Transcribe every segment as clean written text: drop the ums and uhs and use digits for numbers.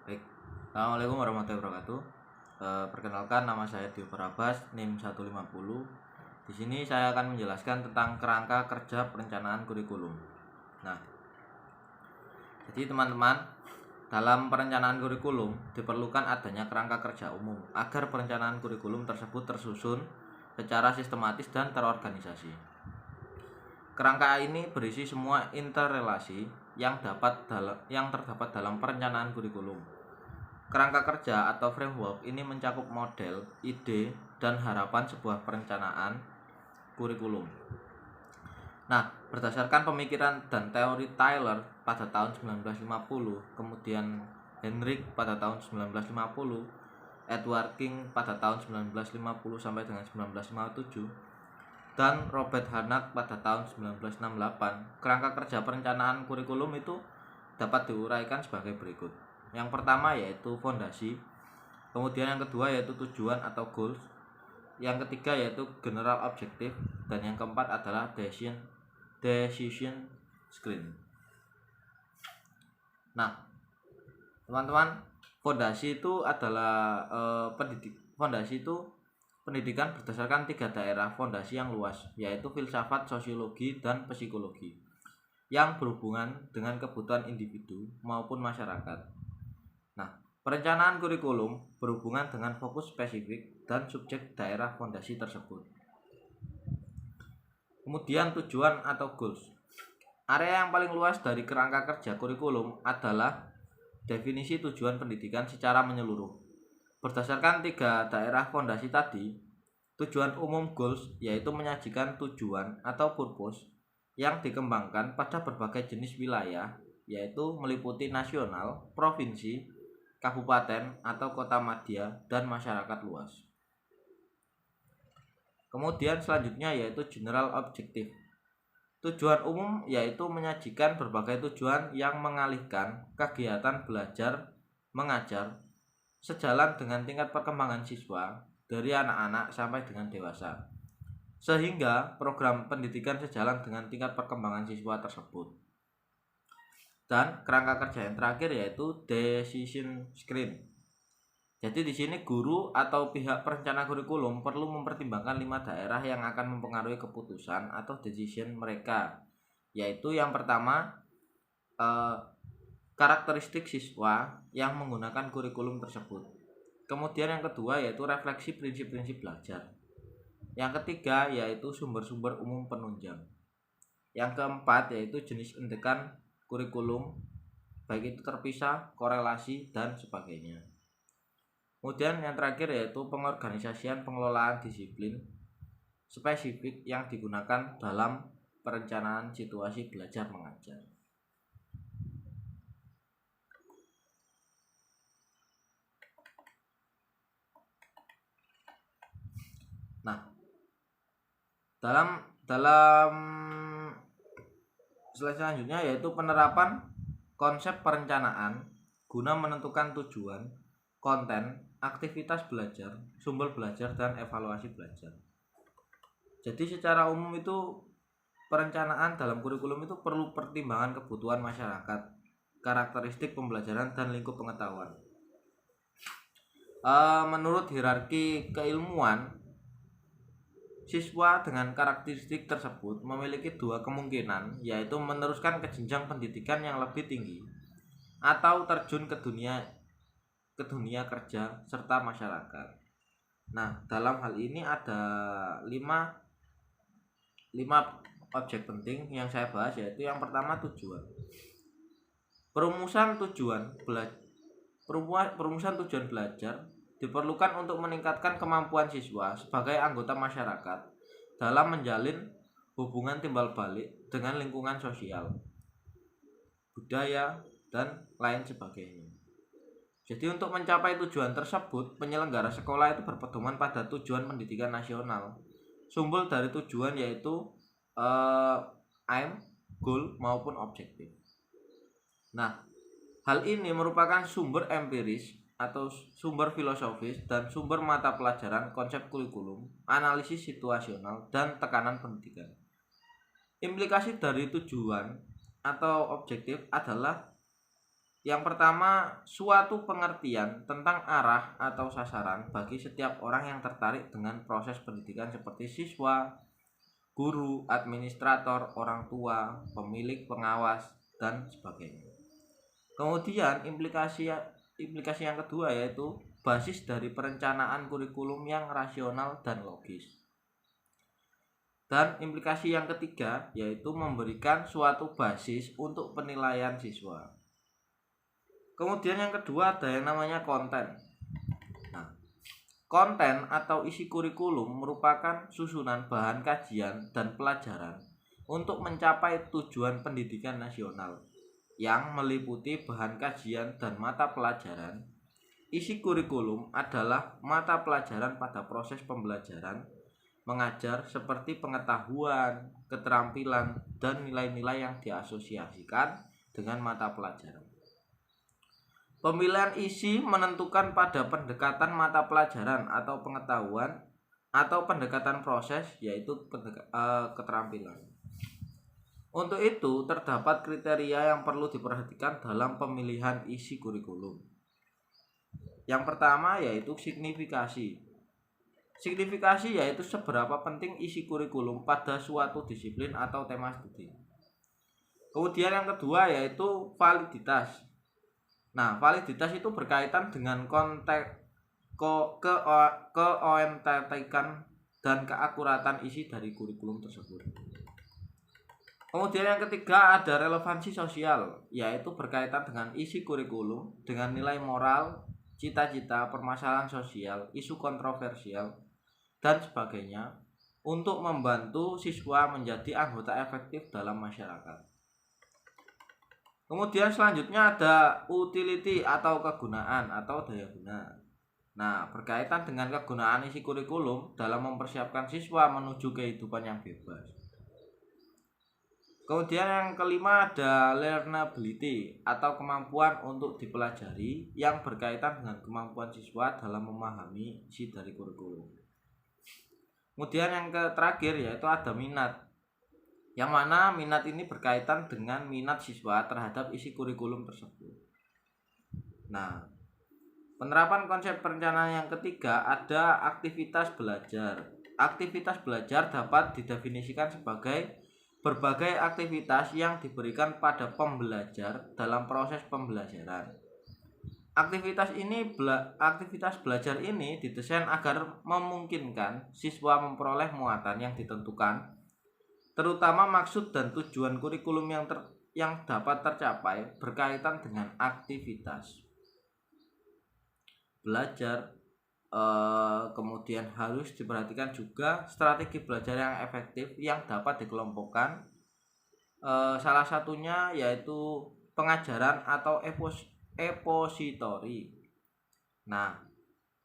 Baik, Assalamualaikum warahmatullahi wabarakatuh. Perkenalkan, nama saya Dio Parabas, NIM 150. Di sini saya akan menjelaskan tentang kerangka kerja perencanaan kurikulum. Nah, jadi teman-teman, dalam perencanaan kurikulum diperlukan adanya kerangka kerja umum agar perencanaan kurikulum tersebut tersusun secara sistematis dan terorganisasi. Kerangka ini berisi semua interrelasi yang terdapat dalam perencanaan kurikulum. Kerangka kerja atau framework ini mencakup model, ide, dan harapan sebuah perencanaan kurikulum. Nah, berdasarkan pemikiran dan teori Taylor pada tahun 1950, kemudian Henrik pada tahun 1950, Edward King pada tahun 1950 sampai dengan 1957, dan Robert Harnack pada tahun 1968, kerangka kerja perencanaan kurikulum itu dapat diuraikan sebagai berikut. Yang pertama yaitu fondasi, kemudian yang kedua yaitu tujuan atau goals, yang ketiga yaitu general objective, dan yang keempat adalah decision screen. Nah, teman-teman, fondasi itu adalah pendidikan berdasarkan 3 daerah fondasi yang luas, yaitu filsafat, sosiologi, dan psikologi, yang berhubungan dengan kebutuhan individu maupun masyarakat. Nah, perencanaan kurikulum berhubungan dengan fokus spesifik dan subjek daerah fondasi tersebut. Kemudian tujuan atau goals. Area yang paling luas dari kerangka kerja kurikulum adalah definisi tujuan pendidikan secara menyeluruh. Berdasarkan 3 daerah fondasi tadi, tujuan umum goals yaitu menyajikan tujuan atau purpose yang dikembangkan pada berbagai jenis wilayah, yaitu meliputi nasional, provinsi, kabupaten atau kota madya, dan masyarakat luas. Kemudian selanjutnya yaitu general objective. Tujuan umum yaitu menyajikan berbagai tujuan yang mengalihkan kegiatan belajar mengajar sejalan dengan tingkat perkembangan siswa dari anak-anak sampai dengan dewasa, sehingga program pendidikan sejalan dengan tingkat perkembangan siswa tersebut. Dan kerangka kerja yang terakhir yaitu decision screen. Jadi di sini guru atau pihak perencana kurikulum perlu mempertimbangkan 5 daerah yang akan mempengaruhi keputusan atau decision mereka, yaitu yang pertama karakteristik siswa yang menggunakan kurikulum tersebut. Kemudian yang kedua yaitu refleksi prinsip-prinsip belajar. Yang ketiga yaitu sumber-sumber umum penunjang. Yang keempat yaitu jenis endekan kurikulum, baik itu terpisah, korelasi, dan sebagainya. Kemudian yang terakhir yaitu pengorganisasian pengelolaan disiplin spesifik yang digunakan dalam perencanaan situasi belajar mengajar. Nah, dalam slide selanjutnya yaitu penerapan konsep perencanaan guna menentukan tujuan, konten, aktivitas belajar, sumber belajar, dan evaluasi belajar. Jadi secara umum itu perencanaan dalam kurikulum itu perlu pertimbangan kebutuhan masyarakat, karakteristik pembelajaran, dan lingkup pengetahuan. Menurut hierarki keilmuan, siswa dengan karakteristik tersebut memiliki 2 kemungkinan, yaitu meneruskan ke jenjang pendidikan yang lebih tinggi atau terjun ke dunia kerja serta masyarakat. Nah, dalam hal ini ada 5 objek penting yang saya bahas, yaitu yang pertama tujuan. Perumusan tujuan belajar diperlukan untuk meningkatkan kemampuan siswa sebagai anggota masyarakat dalam menjalin hubungan timbal balik dengan lingkungan sosial, budaya, dan lain sebagainya. Jadi untuk mencapai tujuan tersebut, penyelenggara sekolah itu berpedoman pada tujuan pendidikan nasional. Sumber dari tujuan yaitu aim, goal, maupun objektif. Nah, hal ini merupakan sumber empiris atau sumber filosofis dan sumber mata pelajaran konsep kurikulum, analisis situasional, dan tekanan pendidikan. Implikasi dari tujuan atau objektif adalah Yang pertama, suatu pengertian tentang arah atau sasaran bagi setiap orang yang tertarik dengan proses pendidikan seperti siswa, guru, administrator, orang tua, pemilik, pengawas, dan sebagainya. Kemudian implikasi yang kedua yaitu basis dari perencanaan kurikulum yang rasional dan logis. Dan implikasi yang ketiga yaitu memberikan suatu basis untuk penilaian siswa. Kemudian yang kedua ada yang namanya konten. Nah, konten atau isi kurikulum merupakan susunan bahan kajian dan pelajaran untuk mencapai tujuan pendidikan nasional yang meliputi bahan kajian dan mata pelajaran. Isi kurikulum adalah mata pelajaran pada proses pembelajaran mengajar seperti pengetahuan, keterampilan, dan nilai-nilai yang diasosiasikan dengan mata pelajaran. Pemilihan isi menentukan pada pendekatan mata pelajaran atau pengetahuan atau pendekatan proses yaitu keterampilan. Untuk itu terdapat kriteria yang perlu diperhatikan dalam pemilihan isi kurikulum. Yang pertama yaitu signifikasi. Signifikasi yaitu seberapa penting isi kurikulum pada suatu disiplin atau tema studi. Kemudian yang kedua yaitu validitas. Nah, validitas itu berkaitan dengan konteks keautentikan dan keakuratan isi dari kurikulum tersebut. Kemudian yang ketiga ada relevansi sosial, yaitu berkaitan dengan isi kurikulum dengan nilai moral, cita-cita, permasalahan sosial, isu kontroversial, dan sebagainya untuk membantu siswa menjadi anggota efektif dalam masyarakat. Kemudian selanjutnya ada utility atau kegunaan atau daya guna. Nah, berkaitan dengan kegunaan isi kurikulum dalam mempersiapkan siswa menuju kehidupan yang bebas. Kemudian yang kelima ada learnability atau kemampuan untuk dipelajari yang berkaitan dengan kemampuan siswa dalam memahami isi dari kurikulum. Kemudian yang terakhir yaitu ada minat. Yang mana minat ini berkaitan dengan minat siswa terhadap isi kurikulum tersebut. Nah, penerapan konsep perencanaan yang ketiga ada aktivitas belajar. Aktivitas belajar dapat didefinisikan sebagai berbagai aktivitas yang diberikan pada pembelajar dalam proses pembelajaran. Aktivitas belajar ini didesain agar memungkinkan siswa memperoleh muatan yang ditentukan, terutama maksud dan tujuan kurikulum yang dapat tercapai berkaitan dengan aktivitas belajar. Kemudian harus diperhatikan juga strategi belajar yang efektif yang dapat dikelompokkan. Salah satunya yaitu pengajaran atau epositori. Nah,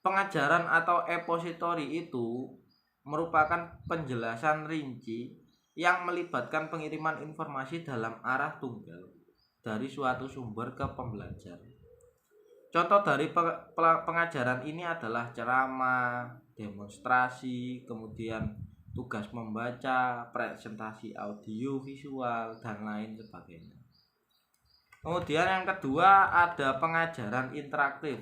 pengajaran atau epositori itu merupakan penjelasan rinci yang melibatkan pengiriman informasi dalam arah tunggal dari suatu sumber ke pembelajar. Contoh dari pengajaran ini adalah ceramah, demonstrasi, kemudian tugas membaca, presentasi audio visual, dan lain sebagainya. Kemudian yang kedua ada pengajaran interaktif.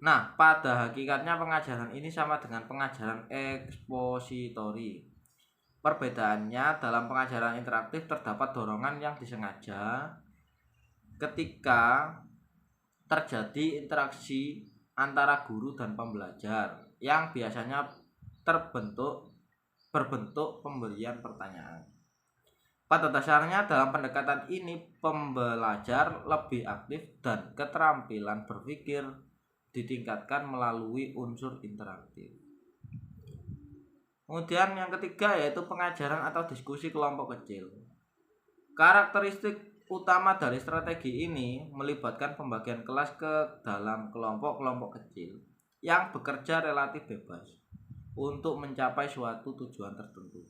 Nah, pada hakikatnya pengajaran ini sama dengan pengajaran ekspositori. Perbedaannya dalam pengajaran interaktif terdapat dorongan yang disengaja ketika terjadi interaksi antara guru dan pembelajar yang biasanya berbentuk pemberian pertanyaan. Pada dasarnya dalam pendekatan ini pembelajar lebih aktif dan keterampilan berpikir ditingkatkan melalui unsur interaktif. Kemudian yang ketiga yaitu pengajaran atau diskusi kelompok kecil. Karakteristik utama dari strategi ini melibatkan pembagian kelas ke dalam kelompok-kelompok kecil yang bekerja relatif bebas untuk mencapai suatu tujuan tertentu.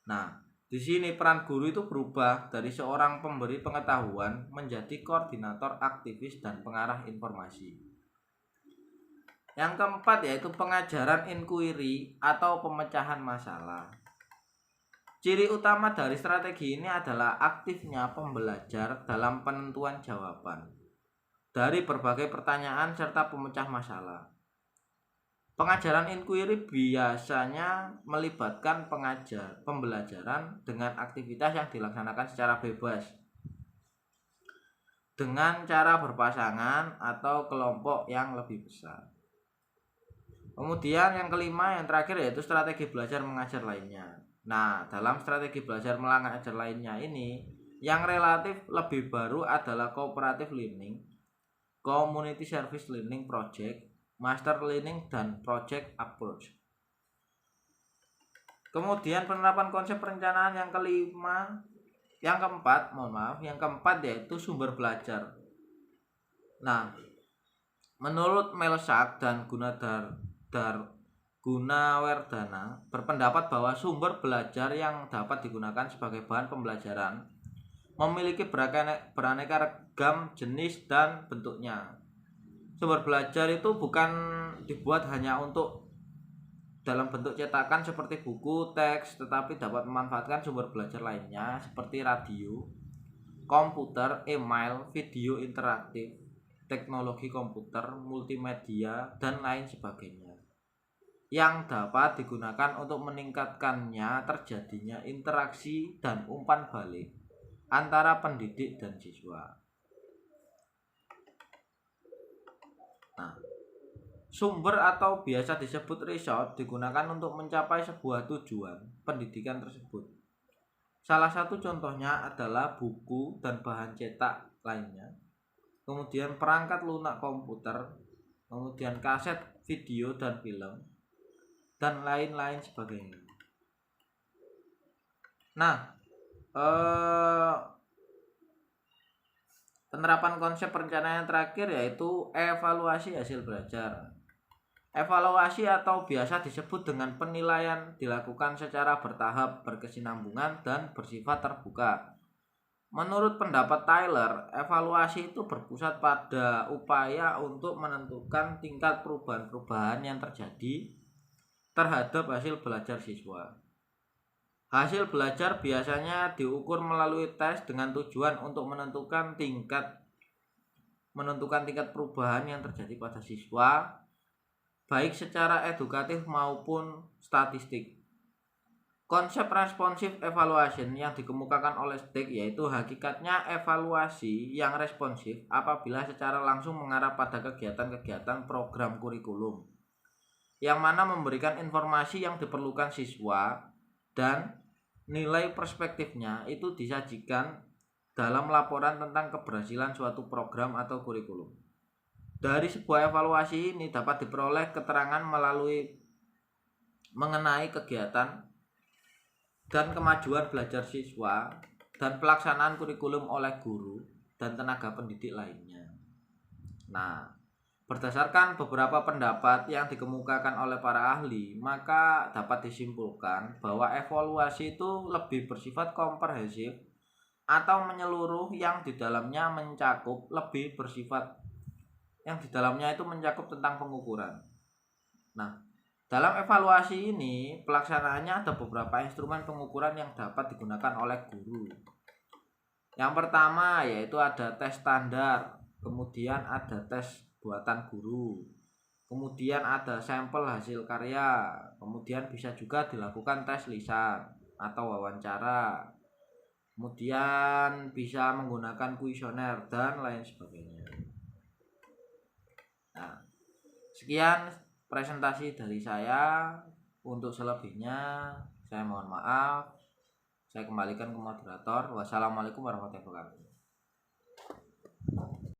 Nah, di sini peran guru itu berubah dari seorang pemberi pengetahuan menjadi koordinator aktivis dan pengarah informasi. Yang keempat yaitu pengajaran inquiry atau pemecahan masalah. Ciri utama dari strategi ini adalah aktifnya pembelajar dalam penentuan jawaban dari berbagai pertanyaan serta pemecah masalah. Pengajaran inquiry biasanya melibatkan pembelajaran dengan aktivitas yang dilaksanakan secara bebas dengan cara berpasangan atau kelompok yang lebih besar. Kemudian yang kelima, yang terakhir yaitu strategi belajar mengajar lainnya. Nah, dalam strategi belajar mengajar lainnya ini, yang relatif lebih baru adalah cooperative learning, community service learning project, master learning, dan project approach. Kemudian penerapan konsep perencanaan yang keempat yaitu sumber belajar. Nah, menurut Melsak dan Gunawardana berpendapat bahwa sumber belajar yang dapat digunakan sebagai bahan pembelajaran memiliki beraneka ragam jenis dan bentuknya. Sumber belajar itu bukan dibuat hanya untuk dalam bentuk cetakan seperti buku, teks, tetapi dapat memanfaatkan sumber belajar lainnya seperti radio, komputer, email, video interaktif, teknologi komputer, multimedia, dan lain sebagainya, yang dapat digunakan untuk meningkatkannya terjadinya interaksi dan umpan balik antara pendidik dan siswa. Nah, sumber atau biasa disebut resource digunakan untuk mencapai sebuah tujuan pendidikan tersebut. Salah satu contohnya adalah buku dan bahan cetak lainnya, kemudian perangkat lunak komputer, kemudian kaset video dan film, dan lain-lain sebagainya. Nah, penerapan konsep perencanaan yang terakhir yaitu evaluasi hasil belajar. Evaluasi atau biasa disebut dengan penilaian dilakukan secara bertahap, berkesinambungan, dan bersifat terbuka. Menurut pendapat Tyler, evaluasi itu berpusat pada upaya untuk menentukan tingkat perubahan-perubahan yang terjadi terhadap hasil belajar siswa. Hasil belajar biasanya diukur melalui tes dengan tujuan untuk menentukan tingkat perubahan yang terjadi pada siswa, baik secara edukatif maupun statistik. Konsep responsif evaluation yang dikemukakan oleh Steck yaitu hakikatnya evaluasi yang responsif apabila secara langsung mengarah pada kegiatan-kegiatan program kurikulum, yang mana memberikan informasi yang diperlukan siswa dan nilai perspektifnya itu disajikan dalam laporan tentang keberhasilan suatu program atau kurikulum. Dari sebuah evaluasi ini dapat diperoleh keterangan mengenai kegiatan dan kemajuan belajar siswa dan pelaksanaan kurikulum oleh guru dan tenaga pendidik lainnya. Nah, berdasarkan beberapa pendapat yang dikemukakan oleh para ahli, maka dapat disimpulkan bahwa evaluasi itu lebih bersifat komprehensif atau menyeluruh yang di dalamnya itu mencakup tentang pengukuran. Nah, dalam evaluasi ini pelaksanaannya ada beberapa instrumen pengukuran yang dapat digunakan oleh guru. Yang pertama yaitu ada tes standar, kemudian ada tes buatan guru, kemudian ada sampel hasil karya, kemudian bisa juga dilakukan tes lisan atau wawancara, kemudian bisa menggunakan kuesioner dan lain sebagainya. Nah, sekian presentasi dari saya. Untuk selebihnya saya mohon maaf. Saya kembalikan ke moderator. Wassalamualaikum warahmatullahi wabarakatuh.